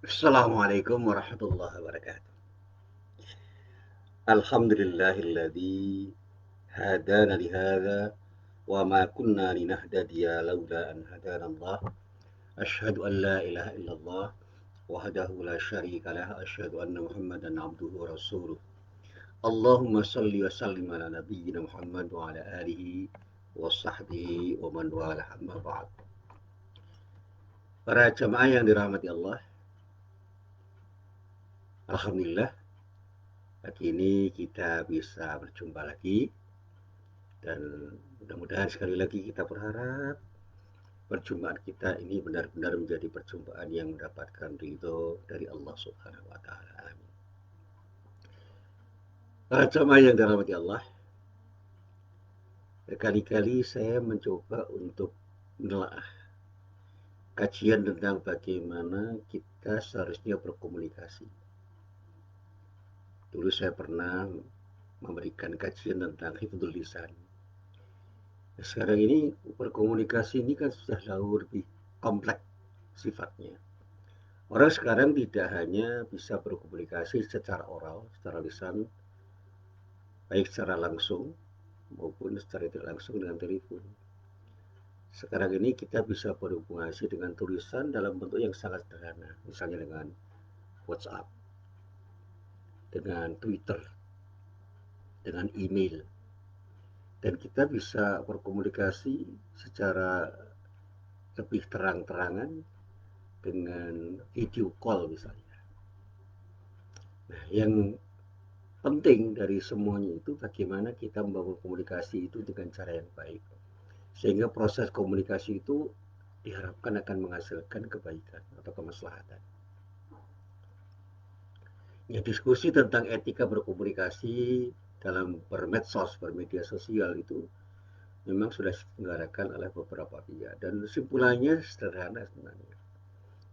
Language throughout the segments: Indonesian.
Assalamualaikum warahmatullahi wabarakatuh. Alhamdulillahilladzi hadana lihadza wa ma kunna linahtadiya laula an hadanallah. Asyhadu an la ilaha illallah wahdahu la syarika lah. Asyhadu anna Muhammadan abduhu wa rasuluh. Allahumma salli wa sallim ala nabiyyina Muhammad wa ala alihi wa sahbihi wa man wala amma ba'd. Para jamaah yang dirahmati Allah, alhamdulillah pagi ini kita bisa berjumpa lagi. Dan mudah-mudahan sekali lagi kita berharap perjumpaan kita ini benar-benar menjadi perjumpaan yang mendapatkan ridho dari Allah Subhanahu wa taala. Amin. Para jemaah yang dirahmati Allah, berkali-kali saya mencoba untuk menelaah kajian tentang bagaimana kita seharusnya berkomunikasi. Dulu saya pernah memberikan kajian tentang hifdzul lisan. Sekarang ini berkomunikasi ini kan sudah jauh lebih kompleks sifatnya. Orang sekarang tidak hanya bisa berkomunikasi secara oral, secara lisan, baik secara langsung maupun secara tidak langsung dengan telepon. Sekarang ini kita bisa berkomunikasi dengan tulisan dalam bentuk yang sangat sederhana, misalnya dengan WhatsApp, dengan Twitter, dengan email, dan kita bisa berkomunikasi secara lebih terang-terangan dengan video call misalnya. Nah, yang penting dari semuanya itu bagaimana kita membangun komunikasi itu dengan cara yang baik. Sehingga proses komunikasi itu diharapkan akan menghasilkan kebaikan atau kemaslahatan. Ya, diskusi tentang etika berkomunikasi dalam bermedsos, bermedia sosial itu memang sudah diselenggarakan oleh beberapa pihak. Dan kesimpulannya sederhana sebenarnya.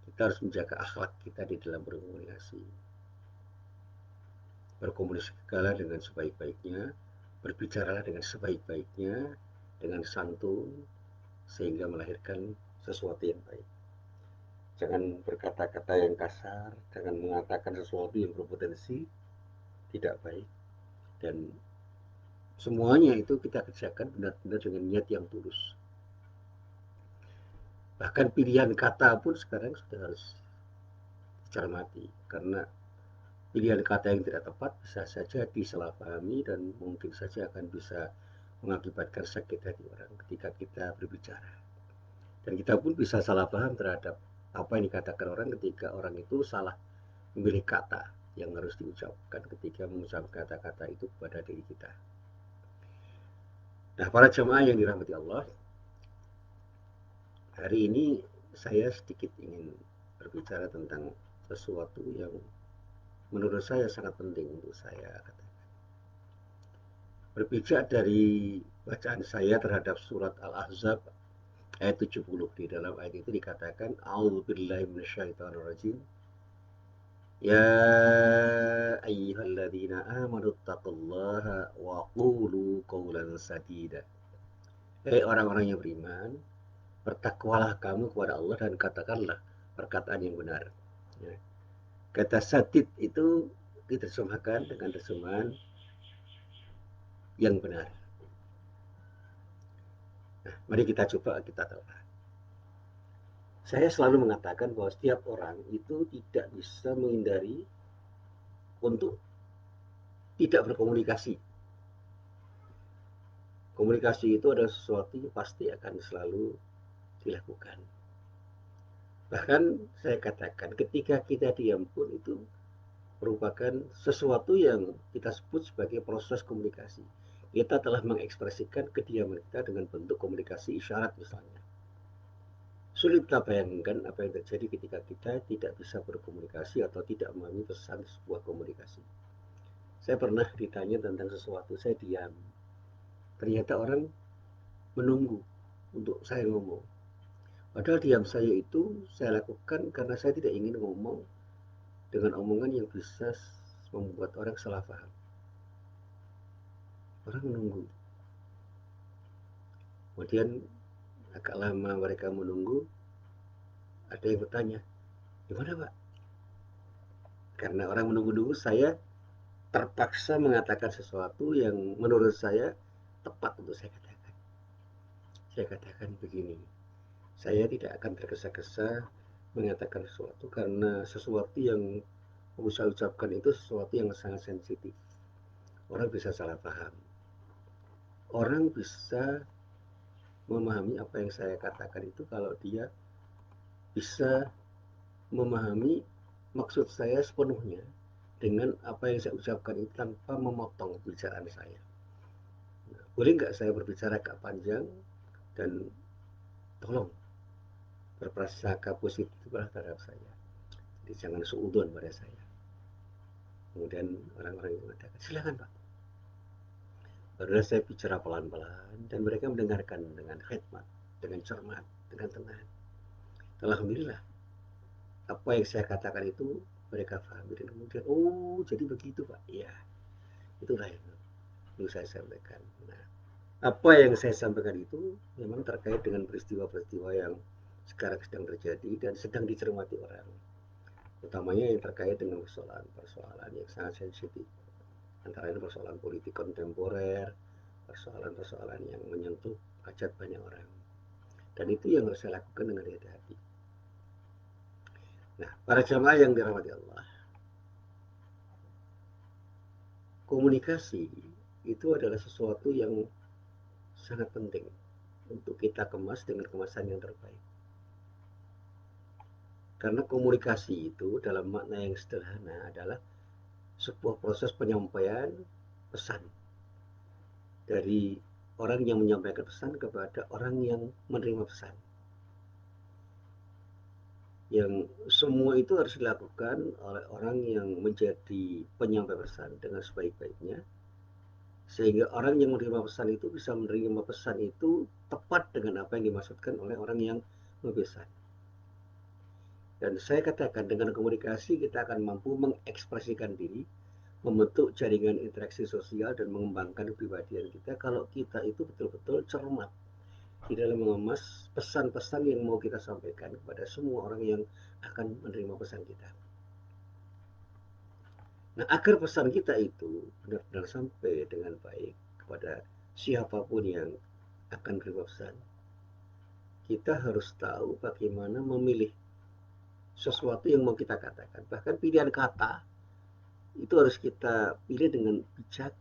Kita harus menjaga akhlak kita di dalam berkomunikasi. Berkomunikasilah dengan sebaik-baiknya, berbicaralah dengan sebaik-baiknya, dengan santun, sehingga melahirkan sesuatu yang baik. Jangan berkata-kata yang kasar, jangan mengatakan sesuatu yang berpotensi tidak baik, dan semuanya itu kita kerjakan benar-benar dengan niat yang tulus. Bahkan pilihan kata pun sekarang sudah harus dicermati, karena pilihan kata yang tidak tepat bisa saja disalahpahami dan mungkin saja akan bisa mengakibatkan sakit hati orang ketika kita berbicara. Dan kita pun bisa salah paham terhadap apa yang dikatakan orang ketika orang itu salah memilih kata yang harus diucapkan ketika mengucapkan kata-kata itu kepada diri kita. Nah, para jemaah yang dirahmati Allah, hari ini saya sedikit ingin berbicara tentang sesuatu yang menurut saya sangat penting untuk saya katakan. Berpijak dari bacaan saya terhadap surat Al-Ahzab ayat 70. Di dalam ayat itu dikatakan a'udzubillahi minasyaitonirrajim. Ya ayyuhalladzina amanu taqullaha wa qulu qawlan sadida. Hei orang-orang yang beriman, bertakwalah kamu kepada Allah dan katakanlah perkataan yang benar. Ya. Kata sadid itu diterjemahkan dengan terjemahan yang benar. Nah, mari kita coba kita tahu. Saya selalu mengatakan bahwa setiap orang itu tidak bisa menghindari untuk tidak berkomunikasi. Komunikasi itu adalah sesuatu yang pasti akan selalu dilakukan. Bahkan saya katakan ketika kita diam pun itu merupakan sesuatu yang kita sebut sebagai proses komunikasi. Kita telah mengekspresikan kediaman kita dengan bentuk komunikasi isyarat misalnya. Sulit kita bayangkan apa yang terjadi ketika kita tidak bisa berkomunikasi atau tidak memahami pesan sebuah komunikasi. Saya pernah ditanya tentang sesuatu, saya diam. Ternyata orang menunggu untuk saya ngomong. Padahal diam saya itu saya lakukan karena saya tidak ingin ngomong dengan omongan yang bisa membuat orang salah paham. Orang menunggu. Kemudian agak lama mereka menunggu, ada yang bertanya, gimana Pak? Karena orang menunggu-nunggu, saya terpaksa mengatakan sesuatu yang menurut saya tepat untuk saya katakan. Saya katakan begini, saya tidak akan tergesa-gesa mengatakan sesuatu karena sesuatu yang saya ucapkan itu sesuatu yang sangat sensitif. Orang bisa salah paham. Orang bisa memahami apa yang saya katakan itu kalau dia bisa memahami maksud saya sepenuhnya dengan apa yang saya ucapkan itu tanpa memotong bicaraan saya. Nah, boleh nggak saya berbicara agak panjang dan tolong berprasangka positif terhadap saya. Jadi jangan suudon pada saya. Kemudian orang-orang yang mengatakan, silakan Pak. Barulah saya bicara pelan-pelan dan mereka mendengarkan dengan khidmat, dengan cermat, dengan tenang. Alhamdulillah, apa yang saya katakan itu mereka pahami dan kemudian, oh jadi begitu Pak. Iya, itulah yang perlu saya sampaikan. Nah, apa yang saya sampaikan itu memang terkait dengan peristiwa-peristiwa yang sekarang sedang terjadi dan sedang dicermati orang, utamanya yang terkait dengan persoalan-persoalan yang sangat sensitif, antara lain persoalan politik kontemporer, persoalan-persoalan yang menyentuh hajat banyak orang. Dan itu yang harus saya lakukan dengan hati-hati. Nah, para jamaah yang dirahmati Allah, komunikasi itu adalah sesuatu yang sangat penting untuk kita kemas dengan kemasan yang terbaik. Karena komunikasi itu dalam makna yang sederhana adalah sebuah proses penyampaian pesan dari orang yang menyampaikan pesan kepada orang yang menerima pesan. Yang semua itu harus dilakukan oleh orang yang menjadi penyampai pesan dengan sebaik-baiknya, sehingga orang yang menerima pesan itu bisa menerima pesan itu tepat dengan apa yang dimaksudkan oleh orang yang memesan. Dan saya katakan dengan komunikasi kita akan mampu mengekspresikan diri, membentuk jaringan interaksi sosial dan mengembangkan kepribadian kita kalau kita itu betul-betul cermat di dalam mengemas pesan-pesan yang mau kita sampaikan kepada semua orang yang akan menerima pesan kita. Nah, agar pesan kita itu benar-benar sampai dengan baik kepada siapapun yang akan menerima pesan, kita harus tahu bagaimana memilih sesuatu yang mau kita katakan. Bahkan pilihan kata itu harus kita pilih dengan bijak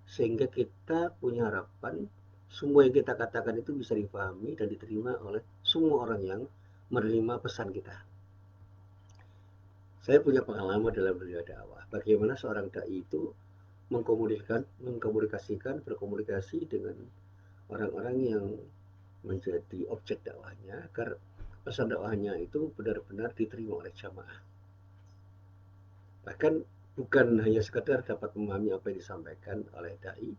sehingga kita punya harapan semua yang kita katakan itu bisa dipahami dan diterima oleh semua orang yang menerima pesan kita. Saya punya pengalaman dalam dunia dakwah. Bagaimana seorang dai itu berkomunikasi dengan orang-orang yang menjadi objek dakwahnya agar pesan dakwahnya itu benar-benar diterima oleh jamaah. Bahkan bukan hanya sekedar dapat memahami apa yang disampaikan oleh dai,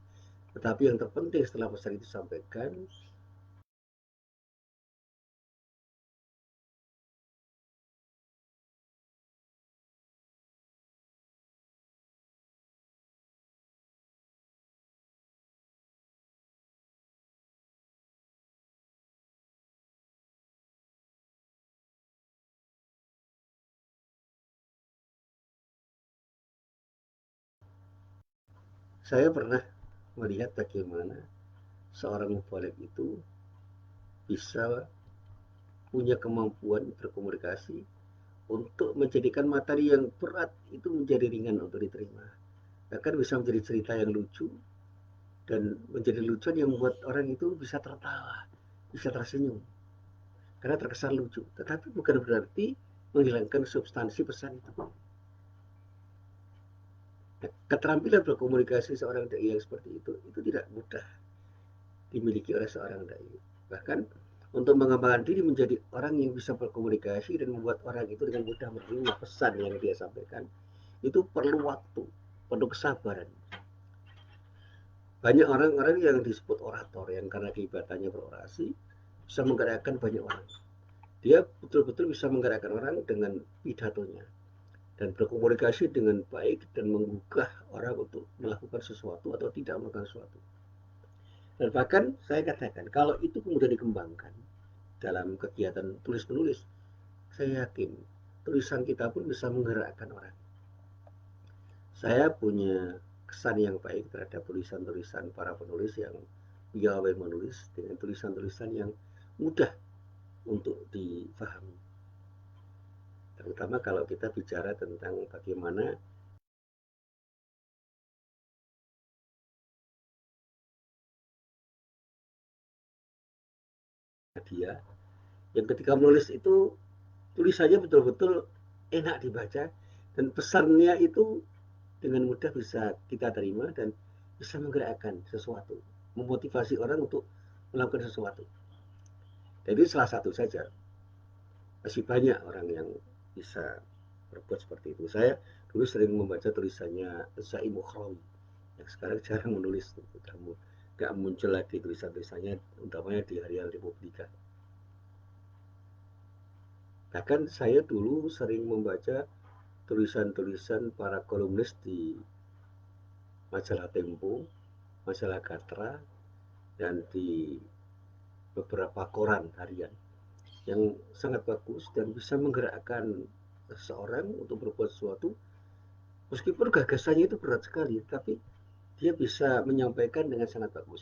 tetapi yang terpenting setelah pesan itu disampaikan, saya pernah melihat bagaimana seorang muballigh itu bisa punya kemampuan berkomunikasi untuk menjadikan materi yang berat itu menjadi ringan untuk diterima. Bahkan bisa menjadi cerita yang lucu dan menjadi lucuan yang membuat orang itu bisa tertawa, bisa tersenyum karena terkesan lucu. Tetapi bukan berarti menghilangkan substansi pesan itu. Nah, keterampilan berkomunikasi seorang dai yang seperti itu tidak mudah dimiliki oleh seorang dai. Bahkan untuk mengembangkan diri menjadi orang yang bisa berkomunikasi dan membuat orang itu dengan mudah menerima pesan yang dia sampaikan, itu perlu waktu, perlu kesabaran. Banyak orang-orang yang disebut orator yang karena kehebatannya berorasi bisa menggerakkan banyak orang. Dia betul-betul bisa menggerakkan orang dengan pidatonya dan berkomunikasi dengan baik dan menggugah orang untuk melakukan sesuatu atau tidak melakukan sesuatu. Dan bahkan saya katakan kalau itu kemudian dikembangkan dalam kegiatan tulis-menulis, saya yakin tulisan kita pun bisa menggerakkan orang. Saya punya kesan yang baik terhadap tulisan-tulisan para penulis yang piawai menulis dengan tulisan-tulisan yang mudah untuk difahami. Terutama kalau kita bicara tentang bagaimana dia yang ketika menulis itu tulisannya betul-betul enak dibaca dan pesannya itu dengan mudah bisa kita terima dan bisa menggerakkan sesuatu, memotivasi orang untuk melakukan sesuatu. Jadi salah satu saja, masih banyak orang yang bisa berbuat seperti itu. Saya dulu sering membaca tulisannya Zaim Mukhrawi yang sekarang jarang menulis, kamu gak muncul lagi tulisan-tulisannya, utamanya di harian Republika. Bahkan saya dulu sering membaca tulisan-tulisan para kolumnis di majalah Tempo, majalah Gatra, dan di beberapa koran harian yang sangat bagus dan bisa menggerakkan seseorang untuk berbuat sesuatu meskipun gagasannya itu berat sekali tapi dia bisa menyampaikan dengan sangat bagus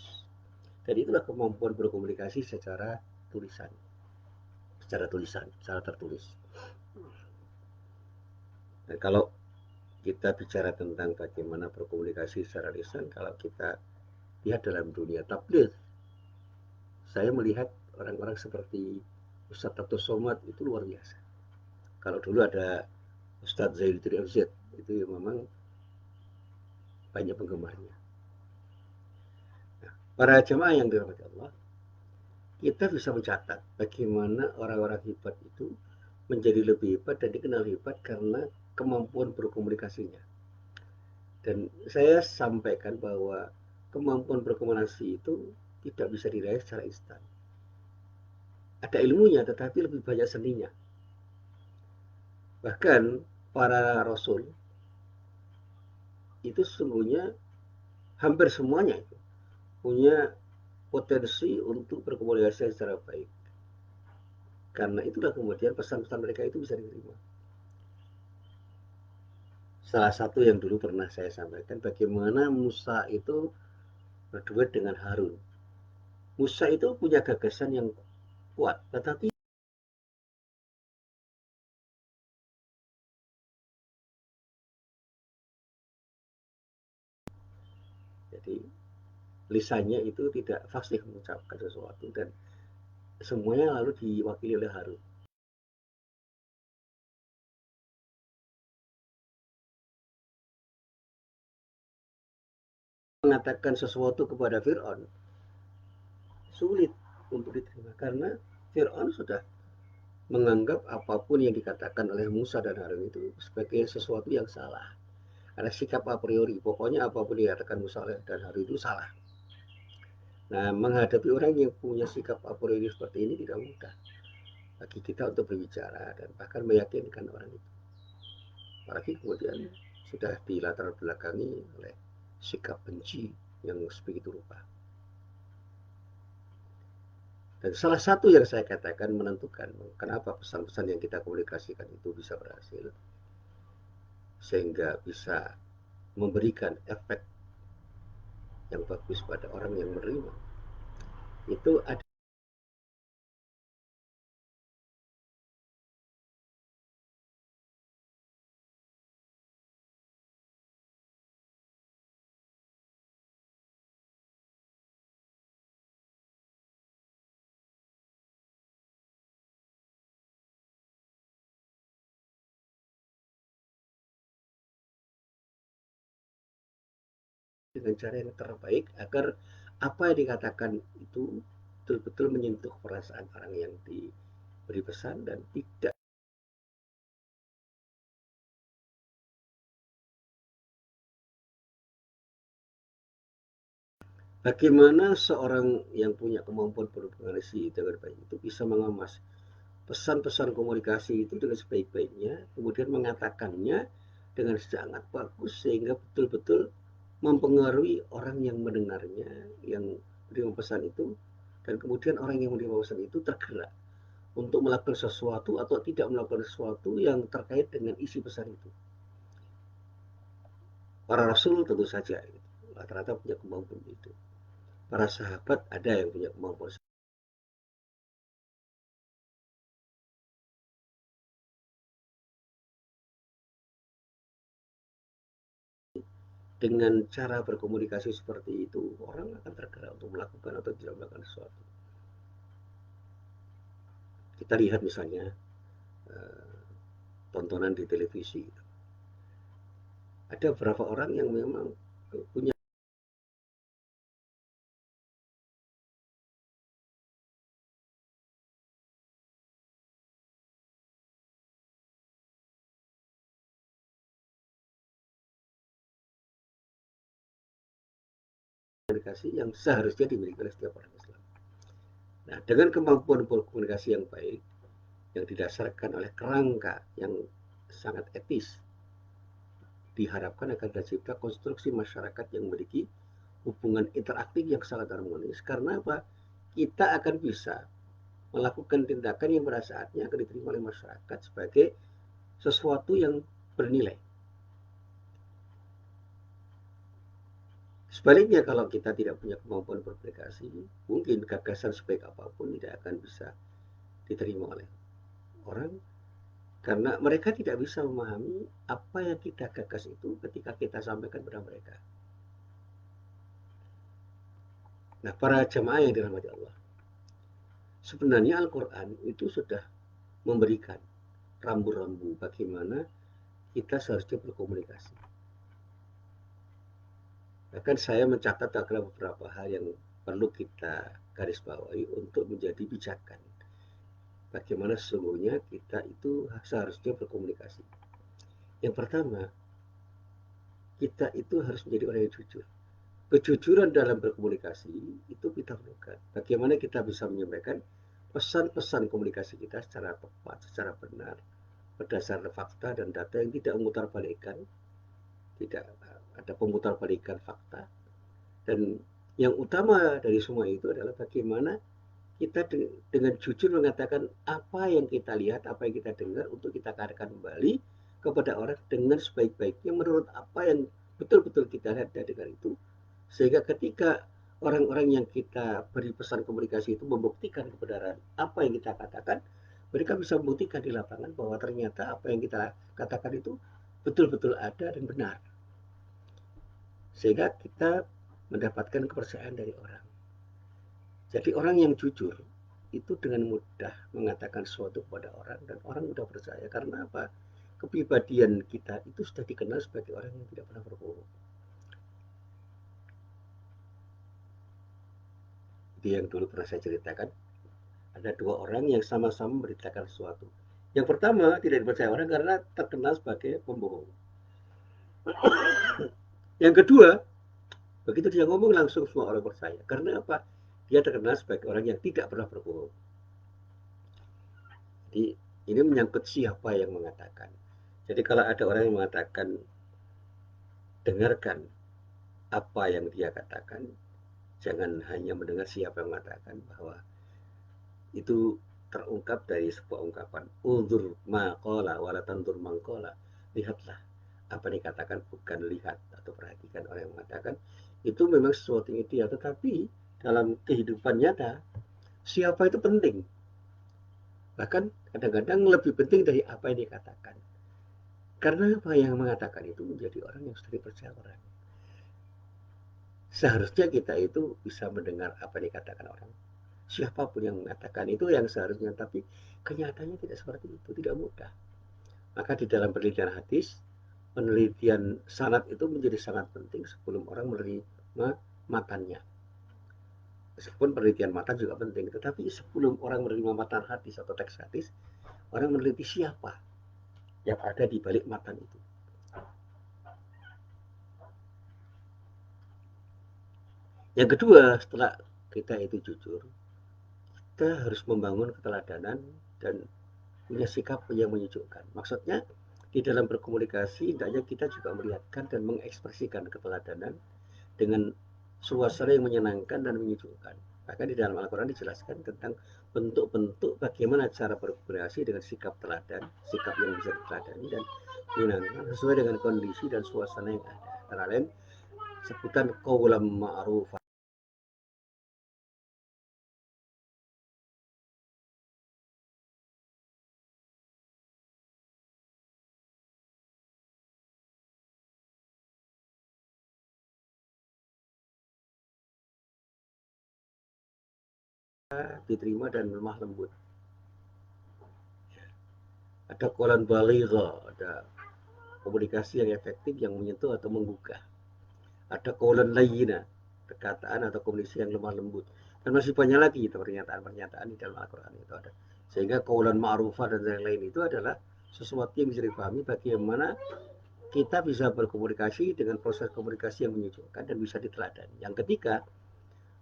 dan itulah kemampuan berkomunikasi secara tertulis. Dan kalau kita bicara tentang bagaimana berkomunikasi secara lisan, kalau kita lihat dalam dunia tabligh, saya melihat orang-orang seperti Ustadz Abdul Somad itu luar biasa. Kalau dulu ada Ustadz Zainuddin FZ, itu memang banyak penggemarnya. Nah, para jemaah yang dirahmati Allah, kita bisa mencatat bagaimana orang-orang hebat itu menjadi lebih hebat dan dikenal hebat karena kemampuan berkomunikasinya. Dan saya sampaikan bahwa kemampuan berkomunikasi itu tidak bisa diraih secara instan. Ada ilmunya tetapi lebih banyak seninya. Bahkan para rasul itu sesungguhnya hampir semuanya itu punya potensi untuk berkomunikasi secara baik. Karena itulah kemudian pesan-pesan mereka itu bisa diterima. Salah satu yang dulu pernah saya sampaikan bagaimana Musa itu berduet dengan Harun. Musa itu punya gagasan yang kuat, tetapi jadi lisannya itu tidak fasih mengucapkan sesuatu dan semuanya lalu diwakili oleh Harun. Mengatakan sesuatu kepada Fir'aun sulit untuk diterima karena Fir'aun sudah menganggap apapun yang dikatakan oleh Musa dan Harun itu sebagai sesuatu yang salah. Ada sikap a priori, pokoknya apapun yang dikatakan Musa dan Harun itu salah. Nah, menghadapi orang yang punya sikap a priori seperti ini tidak mudah bagi kita untuk berbicara dan bahkan meyakinkan orang itu. Apalagi kemudian sudah dilatar belakangi oleh sikap benci yang sebegitu rupa. Dan salah satu yang saya katakan menentukan kenapa pesan-pesan yang kita komunikasikan itu bisa berhasil, sehingga bisa memberikan efek yang bagus pada orang yang menerima. Itu ada dengan cara yang terbaik agar apa yang dikatakan itu betul-betul menyentuh perasaan orang yang diberi pesan dan tidak. Bagaimana seorang yang punya kemampuan berkomunikasi dengan baik itu bisa mengemas pesan-pesan komunikasi itu dengan sebaik-baiknya, kemudian mengatakannya dengan sangat bagus sehingga betul-betul mempengaruhi orang yang mendengarnya, yang menerima pesan itu, dan kemudian orang yang menerima pesan itu tergerak untuk melakukan sesuatu atau tidak melakukan sesuatu yang terkait dengan isi pesan itu. Para rasul tentu saja rata-rata punya kemampuan itu. Para sahabat ada yang punya kemampuan dengan cara berkomunikasi seperti itu, orang akan tergerak untuk melakukan atau tidak melakukan sesuatu. Kita lihat misalnya tontonan di televisi, ada beberapa orang yang memang punya komunikasi yang seharusnya dimiliki oleh setiap orang Islam. Nah, dengan kemampuan berkomunikasi yang baik, yang didasarkan oleh kerangka yang sangat etis, diharapkan akan tercipta konstruksi masyarakat yang memiliki hubungan interaktif yang sangat harmonis. Karena apa? Kita akan bisa melakukan tindakan yang pada saatnya akan diterima oleh masyarakat sebagai sesuatu yang bernilai. Sebaliknya kalau kita tidak punya kemampuan berkomunikasi, mungkin gagasan sebaik apapun tidak akan bisa diterima oleh orang karena mereka tidak bisa memahami apa yang kita gagas itu ketika kita sampaikan kepada mereka. Nah, para jemaah yang dirahmati Allah, sebenarnya Al-Quran itu sudah memberikan rambu-rambu bagaimana kita seharusnya berkomunikasi. Bahkan saya mencatat ada beberapa hal yang perlu kita garis bawahi untuk menjadi pijakan. Bagaimana sesungguhnya kita itu seharusnya berkomunikasi. Yang pertama, kita itu harus menjadi orang yang jujur. Kejujuran dalam berkomunikasi itu kita perlukan. Bagaimana kita bisa menyampaikan pesan-pesan komunikasi kita secara tepat, secara benar, berdasarkan fakta dan data yang tidak memutarbalikkan, tidak ada pemutarbalikkan fakta. Dan yang utama dari semua itu adalah bagaimana kita dengan jujur mengatakan apa yang kita lihat, apa yang kita dengar untuk kita katakan kembali kepada orang dengan sebaik-baiknya menurut apa yang betul-betul kita lihat dan dengar itu. Sehingga ketika orang-orang yang kita beri pesan komunikasi itu membuktikan kebenaran apa yang kita katakan, mereka bisa membuktikan di lapangan bahwa ternyata apa yang kita katakan itu betul-betul ada dan benar. Sehingga kita mendapatkan kepercayaan dari orang. Jadi orang yang jujur itu dengan mudah mengatakan sesuatu kepada orang dan orang mudah percaya karena apa? Kepribadian kita itu sudah dikenal sebagai orang yang tidak pernah berbohong. Itu yang dulu pernah saya ceritakan. Ada dua orang yang sama-sama memberitakan sesuatu. Yang pertama tidak dipercaya orang karena terkenal sebagai pembohong. Yang kedua, begitu dia ngomong langsung semua orang percaya. Karena apa? Dia terkenal sebagai orang yang tidak pernah berbohong. Jadi ini menyangkut siapa yang mengatakan. Jadi kalau ada orang yang mengatakan dengarkan apa yang dia katakan, jangan hanya mendengar siapa yang mengatakan bahwa itu terungkap dari sebuah ungkapan unzur maqala wala tanzur mangqala. Lihatlah apa yang dikatakan, bukan lihat atau perhatikan orang yang mengatakan. Itu memang sesuatu yang ideal, tetapi dalam kehidupan nyata siapa itu penting, bahkan kadang-kadang lebih penting dari apa yang dikatakan. Karena apa yang mengatakan itu menjadi orang yang sudah dipercaya orang. Seharusnya kita itu bisa mendengar apa yang dikatakan orang. Siapapun yang mengatakan itu yang seharusnya, tapi kenyataannya tidak seperti itu, tidak mudah. Maka di dalam penelitian hadis, penelitian sanad itu menjadi sangat penting sebelum orang menerima matannya. Meskipun penelitian matan juga penting, tetapi sebelum orang menerima matan hadis atau teks hadis, orang meneliti siapa yang ada di balik matan itu. Yang kedua, setelah kita itu jujur, kita harus membangun keteladanan dan punya sikap yang menyejukkan. Maksudnya di dalam berkomunikasi hendaknya kita juga melihatkan dan mengekspresikan keteladanan dengan suasana yang menyenangkan dan menyejukkan. Bahkan di dalam Al-Quran dijelaskan tentang bentuk-bentuk bagaimana cara berkomunikasi dengan sikap teladan, sikap yang bisa diteladani dan menyenangkan sesuai dengan kondisi dan suasana yang ada. antara lain sebutan qaulan ma'ruf diterima dan lemah lembut. Ada qaulan baligha, ada komunikasi yang efektif yang menyentuh atau menggugah. Ada qaulan layyina, perkataan atau komunikasi yang lemah lembut. Dan masih banyak lagi itu pernyataan-pernyataan di dalam Al-Quran itu ada. Sehingga qaulan ma'rufah dan lain-lain itu adalah sesuatu yang bisa dipahami bagaimana kita bisa berkomunikasi dengan proses komunikasi yang menyejukkan dan bisa diteladani. Yang ketiga,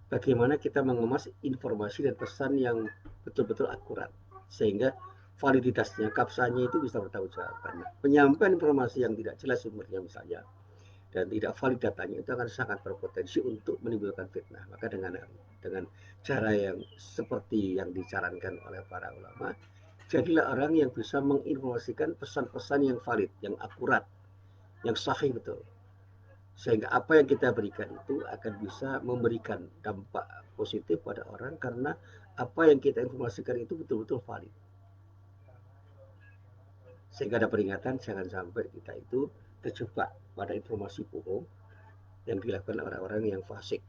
bagaimana kita mengemas informasi dan pesan yang betul-betul akurat sehingga validitasnya, kapsanya itu bisa bertanggung jawab. Penyampaian informasi yang tidak jelas sumbernya misalnya dan tidak valid datanya itu akan sangat berpotensi untuk menimbulkan fitnah. Maka dengan cara yang seperti yang disarankan oleh para ulama, jadilah orang yang bisa menginformasikan pesan-pesan yang valid, yang akurat, yang sahih betul. Sehingga apa yang kita berikan itu akan bisa memberikan dampak positif pada orang karena apa yang kita informasikan itu betul-betul valid. Sehingga ada peringatan jangan sampai kita itu terjebak pada informasi bohong yang dilakukan oleh orang yang fasik.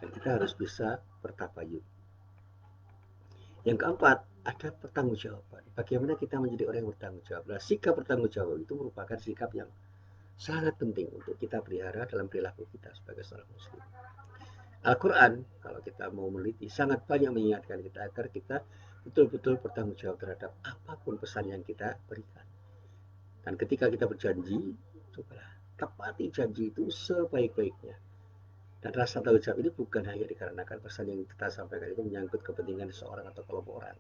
Dan kita harus bisa bertabayun. Yang keempat, ada pertanggungjawaban. Bagaimana kita menjadi orang yang bertanggung jawab. Nah, sikap bertanggung jawab itu merupakan sikap yang sangat penting untuk kita pelihara dalam perilaku kita sebagai seorang muslim. Al-Quran, kalau kita mau meneliti, sangat banyak mengingatkan kita agar kita betul-betul bertanggung jawab terhadap apapun pesan yang kita berikan. Dan ketika kita berjanji, cobalah tepati janji itu sebaik-baiknya. Dan rasa tanggung jawab ini bukan hanya dikarenakan pesan yang kita sampaikan itu menyangkut kepentingan seseorang atau kelompok orang.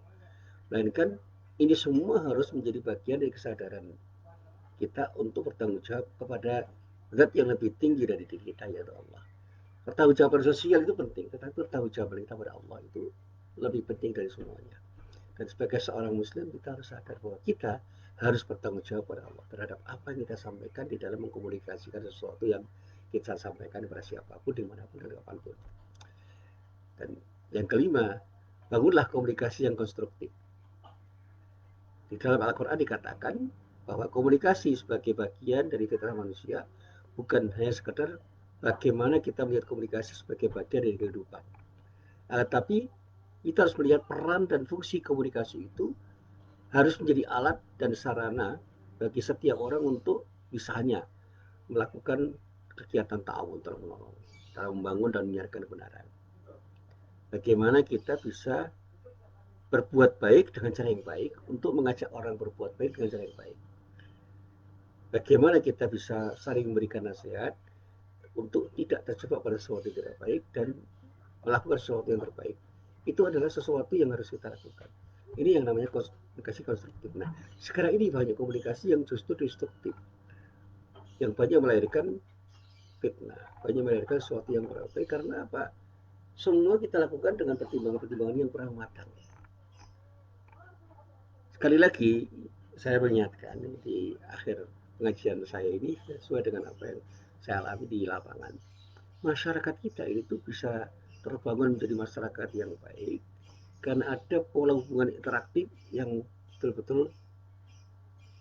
Melainkan ini semua harus menjadi bagian dari kesadaran kita untuk bertanggung jawab kepada zat yang lebih tinggi dari diri kita, yaitu Allah. Pertanggungjawaban sosial itu penting, tetapi pertanggungjawaban kita pada Allah itu lebih penting dari semuanya. Dan sebagai seorang muslim kita harus sadar bahwa kita harus bertanggung jawab pada Allah terhadap apa yang kita sampaikan di dalam mengkomunikasikan sesuatu yang kita sampaikan kepada siapapun, dimanapun, dan kapanpun. Dan yang kelima, bangunlah komunikasi yang konstruktif. Di dalam Al-Quran dikatakan bahwa komunikasi sebagai bagian dari fitrah manusia bukan hanya sekedar bagaimana kita melihat komunikasi sebagai bagian dari kehidupan. Tapi kita harus melihat peran dan fungsi komunikasi itu harus menjadi alat dan sarana bagi setiap orang untuk misalnya melakukan kegiatan ta'awun tolong menolong dalam membangun dan menyiarkan kebenaran. Bagaimana kita bisa berbuat baik dengan cara yang baik untuk mengajak orang berbuat baik dengan cara yang baik. Bagaimana kita bisa saling memberikan nasihat untuk tidak terjebak pada sesuatu yang tidak baik dan melakukan sesuatu yang terbaik. Itu adalah sesuatu yang harus kita lakukan. Ini yang namanya komunikasi konstruktif. Nah, sekarang ini banyak komunikasi yang justru destruktif, yang banyak melahirkan fitnah, banyak melahirkan sesuatu yang kurang baik. Karena apa? Semua kita lakukan dengan pertimbangan-pertimbangan yang kurang matang. Sekali lagi, saya mengingatkan di akhir pengajian saya ini sesuai dengan apa yang saya alami di lapangan. Masyarakat kita itu bisa terbangun menjadi masyarakat yang baik karena ada pola hubungan interaktif yang betul-betul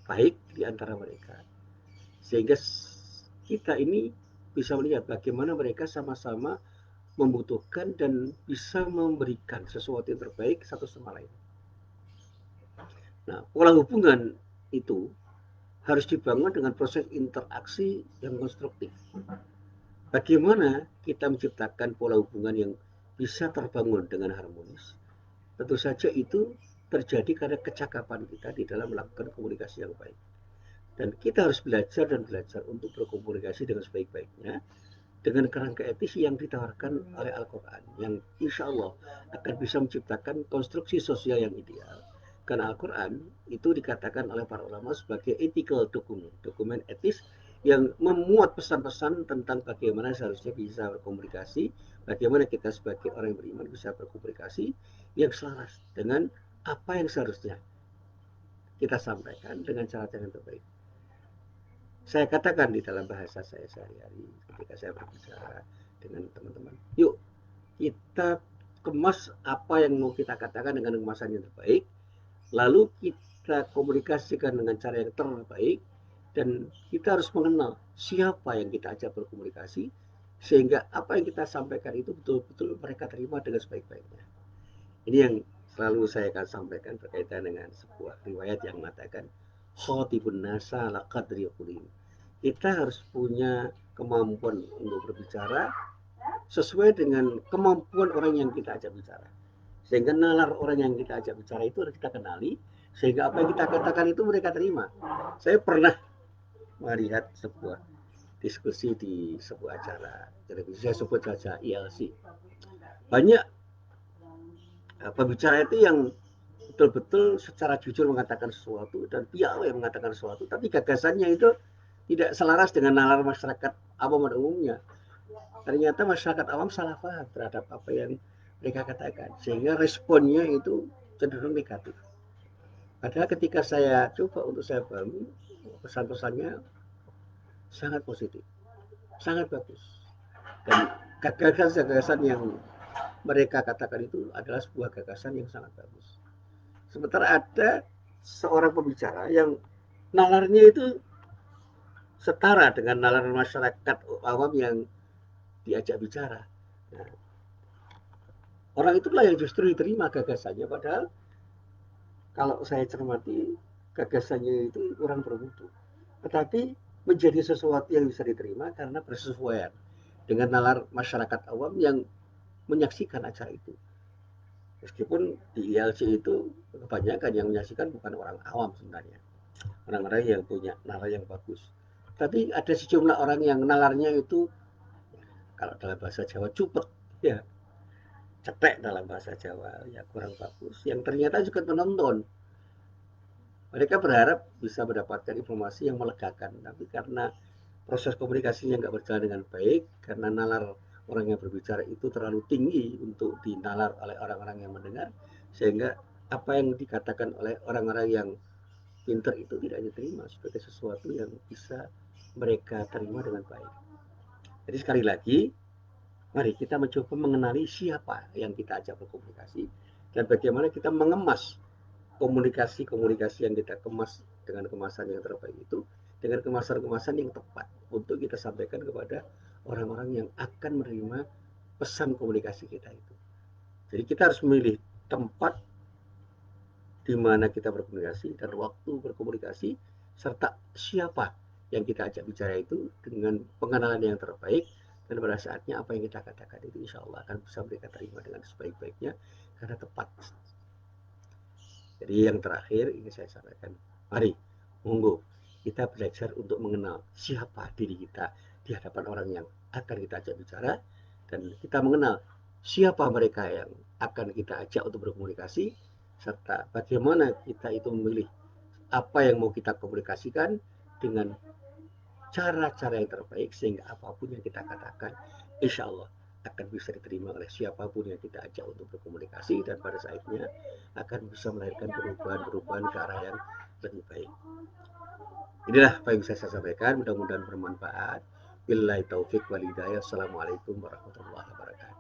baik di antara mereka. Sehingga kita ini bisa melihat bagaimana mereka sama-sama membutuhkan dan bisa memberikan sesuatu yang terbaik satu sama lain. Nah, pola hubungan itu harus dibangun dengan proses interaksi yang konstruktif. Bagaimana kita menciptakan pola hubungan yang bisa terbangun dengan harmonis? Tentu saja itu terjadi karena kecakapan kita di dalam melakukan komunikasi yang baik. Dan kita harus belajar dan belajar untuk berkomunikasi dengan sebaik-baiknya dengan kerangka etis yang ditawarkan oleh Al-Quran yang insya Allah akan bisa menciptakan konstruksi sosial yang ideal. Karena Al-Quran itu dikatakan oleh para ulama sebagai ethical document, dokumen etis yang memuat pesan-pesan tentang bagaimana seharusnya bisa berkomunikasi, bagaimana kita sebagai orang yang beriman bisa berkomunikasi yang selaras dengan apa yang seharusnya kita sampaikan dengan cara-cara yang terbaik. Saya katakan di dalam bahasa saya sehari-hari ketika saya berbicara dengan teman-teman, yuk kita kemas apa yang mau kita katakan dengan kemasan yang terbaik, lalu kita komunikasikan dengan cara yang terbaik, dan kita harus mengenal siapa yang kita ajak berkomunikasi sehingga apa yang kita sampaikan itu betul-betul mereka terima dengan sebaik-baiknya. Ini yang selalu saya akan sampaikan berkaitan dengan sebuah riwayat yang mengatakan khotibun nasa ala qadri qulim. Kita harus punya kemampuan untuk berbicara sesuai dengan kemampuan orang yang kita ajak bicara. Sehingga nalar orang yang kita ajak bicara itu harus kita kenali, sehingga apa yang kita katakan itu mereka terima. Saya pernah melihat sebuah diskusi di sebuah acara televisi, saya sebut saja ILC. Banyak pembicara itu yang betul-betul secara jujur mengatakan sesuatu dan piawai mengatakan sesuatu, tapi gagasannya itu tidak selaras dengan nalar masyarakat awam pada umumnya. Ternyata masyarakat awam salah paham terhadap apa yang mereka katakan, sehingga responnya itu cenderung negatif. Padahal ketika saya coba untuk saya pahami, pesan-pesannya sangat positif, sangat bagus. Dan gagasan-gagasan yang mereka katakan itu adalah sebuah gagasan yang sangat bagus. Sementara ada seorang pembicara yang nalarnya itu setara dengan nalar masyarakat awam yang diajak bicara. Nah, orang itulah yang justru diterima gagasannya, padahal kalau saya cermati gagasannya itu kurang bermutu. Tetapi menjadi sesuatu yang bisa diterima karena bersesuaian dengan nalar masyarakat awam yang menyaksikan acara itu. Meskipun di ILC itu kebanyakan yang menyaksikan bukan orang awam sebenarnya, orang-orang yang punya nalar yang bagus. Tapi ada sejumlah orang yang nalarnya itu, kalau dalam bahasa Jawa, cupet, ya, cetek dalam bahasa Jawa, ya kurang bagus, yang ternyata juga menonton. Mereka berharap bisa mendapatkan informasi yang melegakan, tapi karena proses komunikasinya nggak berjalan dengan baik, karena nalar orang yang berbicara itu terlalu tinggi untuk dinalar oleh orang-orang yang mendengar, sehingga apa yang dikatakan oleh orang-orang yang pinter itu tidak diterima sebagai sesuatu yang bisa mereka terima dengan baik. Jadi sekali lagi, mari kita mencoba mengenali siapa yang kita ajak berkomunikasi dan bagaimana kita mengemas komunikasi-komunikasi yang kita kemas dengan kemasan yang terbaik itu dengan kemasan-kemasan yang tepat untuk kita sampaikan kepada orang-orang yang akan menerima pesan komunikasi kita itu. Jadi kita harus memilih tempat di mana kita berkomunikasi dan waktu berkomunikasi serta siapa yang kita ajak bicara itu dengan pengenalan yang terbaik, dan pada saatnya apa yang kita katakan itu insya Allah akan bisa mereka terima dengan sebaik-baiknya karena tepat. Jadi yang terakhir ini saya sampaikan, mari monggo kita belajar untuk mengenal siapa diri kita di hadapan orang yang akan kita ajak bicara, dan kita mengenal siapa mereka yang akan kita ajak untuk berkomunikasi, serta bagaimana kita itu memilih apa yang mau kita komunikasikan dengan cara-cara yang terbaik sehingga apapun yang kita katakan insya Allah akan bisa diterima oleh siapapun yang kita ajak untuk berkomunikasi, dan pada saatnya akan bisa melahirkan perubahan-perubahan ke arah yang lebih baik. Inilah apa yang bisa saya sampaikan, mudah-mudahan bermanfaat. Billahi taufik wal hidayah. Assalamualaikum warahmatullahi wabarakatuh.